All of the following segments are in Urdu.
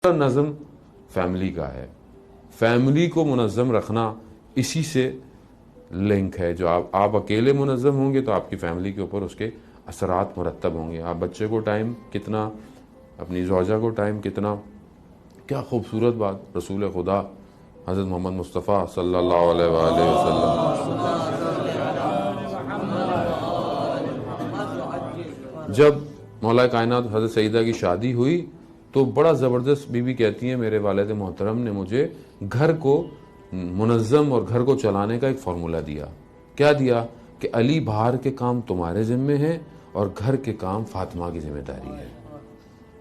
نظم فیملی کا ہے. فیملی کو منظم رکھنا اسی سے لنک ہے. جو آپ اکیلے منظم ہوں گے تو آپ کی فیملی کے اوپر اس کے اثرات مرتب ہوں گے. آپ بچے کو ٹائم کتنا، اپنی زوجہ کو ٹائم کتنا. کیا خوبصورت بات رسول خدا حضرت محمد مصطفیٰ صلی اللہ علیہ وآلہ وسلم. جب مولا کائنات حضرت سیدہ کی شادی ہوئی تو بڑا زبردست بی بی کہتی ہیں میرے والد محترم نے مجھے گھر کو منظم اور گھر کو چلانے کا ایک فارمولہ دیا. کیا دیا؟ کہ علی باہر کے کام تمہارے ذمے ہیں اور گھر کے کام فاطمہ کی ذمہ داری ہے.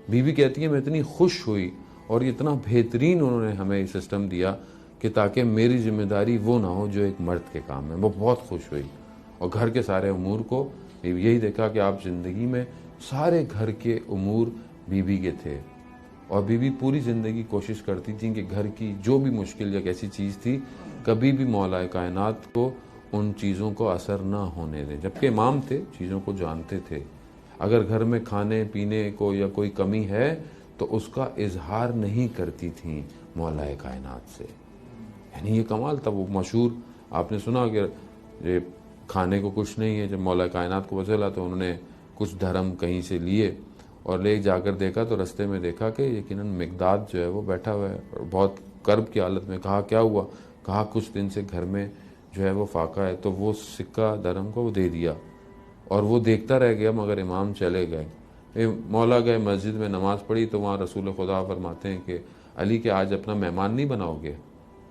بی بی کہتی ہیں میں اتنی خوش ہوئی اور اتنا بہترین انہوں نے ہمیں سسٹم دیا کہ تاکہ میری ذمہ داری وہ نہ ہو جو ایک مرد کے کام ہے. وہ بہت خوش ہوئی اور گھر کے سارے امور کو یہی دیکھا کہ آپ زندگی میں سارے گھر کے امور بی بی کے تھے. اور بی بی پوری زندگی کوشش کرتی تھیں کہ گھر کی جو بھی مشکل یا کیسی چیز تھی کبھی بھی مولا کائنات کو ان چیزوں کو اثر نہ ہونے دیں. جبکہ امام تھے، چیزوں کو جانتے تھے. اگر گھر میں کھانے پینے کو یا کوئی کمی ہے تو اس کا اظہار نہیں کرتی تھیں مولا کائنات سے. یعنی یہ کمال تھا. وہ مشہور آپ نے سنا کہ یہ کھانے کو کچھ نہیں ہے. جب مولا کائنات کو پتہ چلا تو انہوں نے کچھ دھرم کہیں سے لیے اور لے جا کر دیکھا تو رستے میں دیکھا کہ یقیناً مقداد جو ہے وہ بیٹھا ہوا ہے اور بہت کرب کی حالت میں. کہا کیا ہوا؟ کہا کچھ دن سے گھر میں جو ہے وہ فاقہ ہے. تو وہ سکہ دھرم کو وہ دے دیا اور وہ دیکھتا رہ گیا مگر امام چلے گئے. مولا گئے مسجد میں نماز پڑھی تو وہاں رسول خدا فرماتے ہیں کہ علی کہ آج اپنا مہمان نہیں بناؤ گے.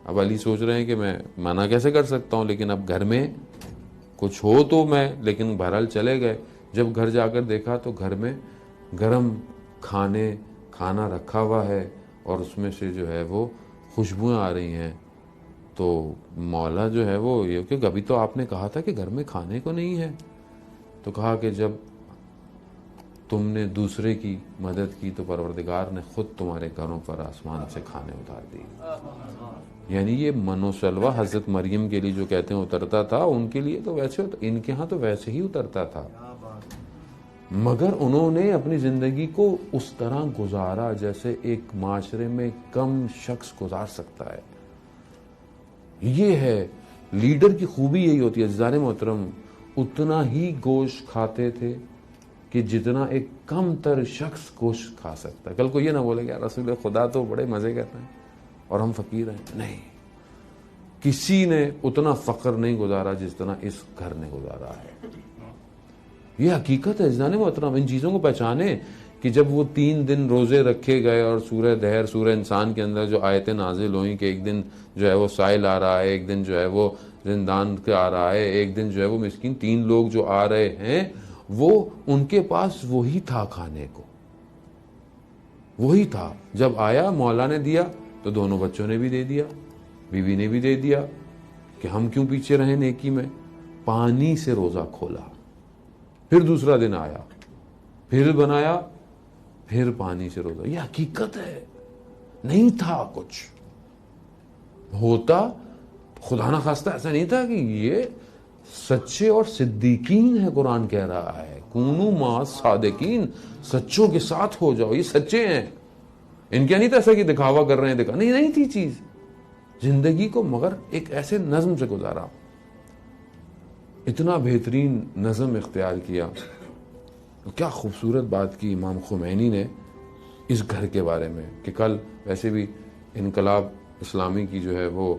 اب علی سوچ رہے ہیں کہ میں منع کیسے کر سکتا ہوں، لیکن اب گھر میں کچھ ہو تو میں، لیکن بہرحال چلے گئے. جب گھر جا کر دیکھا تو گھر میں گرم کھانا رکھا ہوا ہے اور اس میں سے جو ہے وہ خوشبوئیں آ رہی ہیں. تو مولا جو ہے وہ یہ کہ ابھی تو آپ نے کہا تھا کہ گھر میں کھانے کو نہیں ہے. تو کہا کہ جب تم نے دوسرے کی مدد کی تو پروردگار نے خود تمہارے گھروں پر آسمان سے کھانے اتار دی. یعنی یہ منو سلوہ حضرت مریم کے لیے جو کہتے ہیں اترتا تھا، ان کے لیے تو ویسے ان کے ہاں تو ویسے ہی اترتا تھا. مگر انہوں نے اپنی زندگی کو اس طرح گزارا جیسے ایک معاشرے میں کم شخص گزار سکتا ہے. یہ ہے لیڈر کی خوبی، یہی ہوتی ہے. عزیزان محترم اتنا ہی گوشت کھاتے تھے کہ جتنا ایک کم تر شخص گوشت کھا سکتا ہے. کل کو یہ نہ بولے کہ رسول خدا تو بڑے مزے کرتے ہیں اور ہم فقیر ہیں. نہیں، کسی نے اتنا فقر نہیں گزارا جس طرح اس گھر نے گزارا ہے. یہ حقیقت ہے عزیزان محترم. ان چیزوں کو پہچانیں کہ جب وہ 3 دن روزے رکھے گئے اور سورہ دہر سورہ انسان کے اندر جو آیتیں نازل ہوئیں کہ ایک دن جو ہے وہ سائل آ رہا ہے، ایک دن جو ہے وہ زندان کے آ رہا ہے، ایک دن جو ہے وہ مسکین 3 لوگ جو آ رہے ہیں، وہ ان کے پاس وہی تھا کھانے کو، وہی تھا. جب آیا مولا نے دیا تو دونوں بچوں نے بھی دے دیا، بیوی نے بھی دے دیا کہ ہم کیوں پیچھے رہیں نیکی میں. پانی سے روزہ کھولا. پھر دوسرا دن آیا، پھر بنایا، پھر پانی سے روزہ. یہ حقیقت ہے. نہیں تھا کچھ ہوتا، خدا نہ خواستہ ایسا نہیں تھا کہ یہ سچے اور صدیقین ہے. قرآن کہہ رہا ہے کونو ما صادقین، سچوں کے ساتھ ہو جاؤ. یہ سچے ہیں. ان کیا نہیں تھا ایسا کہ دکھاوا کر رہے ہیں، نہیں تھی چیز. زندگی کو مگر ایک ایسے نظم سے گزارا، اتنا بہترین نظم اختیار کیا. کیا خوبصورت بات کی امام خمینی نے اس گھر کے بارے میں کہ کل ویسے بھی انقلاب اسلامی کی جو ہے وہ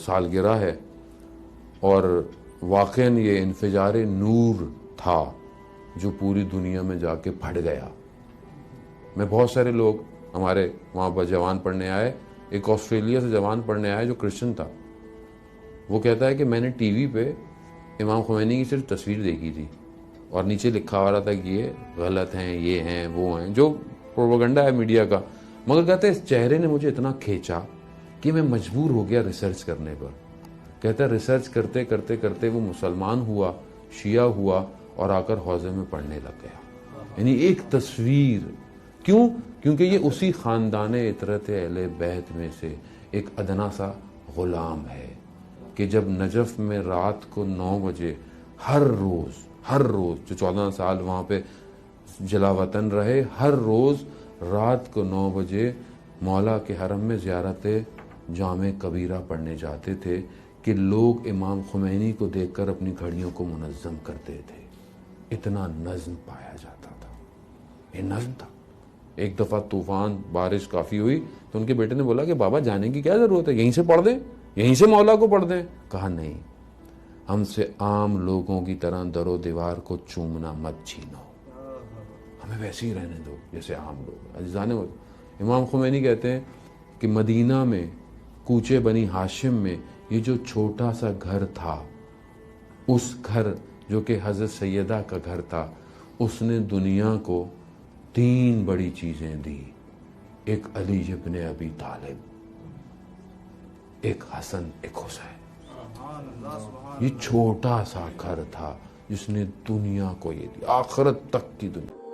سالگرہ ہے اور واقعاً یہ انفجار نور تھا جو پوری دنیا میں جا کے پھٹ گیا. میں بہت سارے لوگ ہمارے وہاں پر جوان پڑھنے آئے. ایک آسٹریلیا سے جوان پڑھنے آئے جو کرسچن تھا. وہ کہتا ہے کہ میں نے ٹی وی پہ امام خمینی کی صرف تصویر دیکھی تھی اور نیچے لکھا ہوا رہا تھا کہ یہ غلط ہیں، یہ ہیں، وہ ہیں، جو پروپیگنڈا ہے میڈیا کا. مگر کہتے ہیں اس چہرے نے مجھے اتنا کھینچا کہ میں مجبور ہو گیا ریسرچ کرنے پر. کہتا ہے ریسرچ کرتے کرتے کرتے وہ مسلمان ہوا، شیعہ ہوا اور آ کر حوضے میں پڑھنے لگ گیا. یعنی ایک تصویر. کیوں؟ کیونکہ یہ اسی خاندان عطرت اہل بیت میں سے ایک ادنا سا غلام ہے کہ جب نجف میں رات کو 9 بجے ہر روز جو 14 سال وہاں پہ جلا وطن رہے، ہر روز رات کو 9 بجے مولا کے حرم میں زیارت جامع کبیرہ پڑھنے جاتے تھے کہ لوگ امام خمینی کو دیکھ کر اپنی گھڑیوں کو منظم کرتے تھے. اتنا نظم پایا جاتا تھا. یہ نظم تھا. ایک دفعہ طوفان بارش کافی ہوئی تو ان کے بیٹے نے بولا کہ بابا جانے کی کیا ضرورت ہے, یہیں سے پڑھ دیں, یہیں سے مولا کو پڑھ دیں. کہا نہیں, ہم سے عام لوگوں کی طرح در و دیوار کو چومنا مت چھینو, ہمیں ویسے ہی رہنے دو جیسے عام لوگ. عزیزان, امام خمینی کہتے ہیں کہ مدینہ میں کوچے بنی ہاشم میں یہ جو چھوٹا سا گھر تھا, اس گھر جو کہ حضرت سیدہ کا گھر تھا, اس نے دنیا کو 3 بڑی چیزیں دی. ایک علی ابن ابی طالب, ایک حسن, ایک حسین. یہ چھوٹا سا گھر تھا جس نے دنیا کو یہ دی, آخرت تک کی دنیا.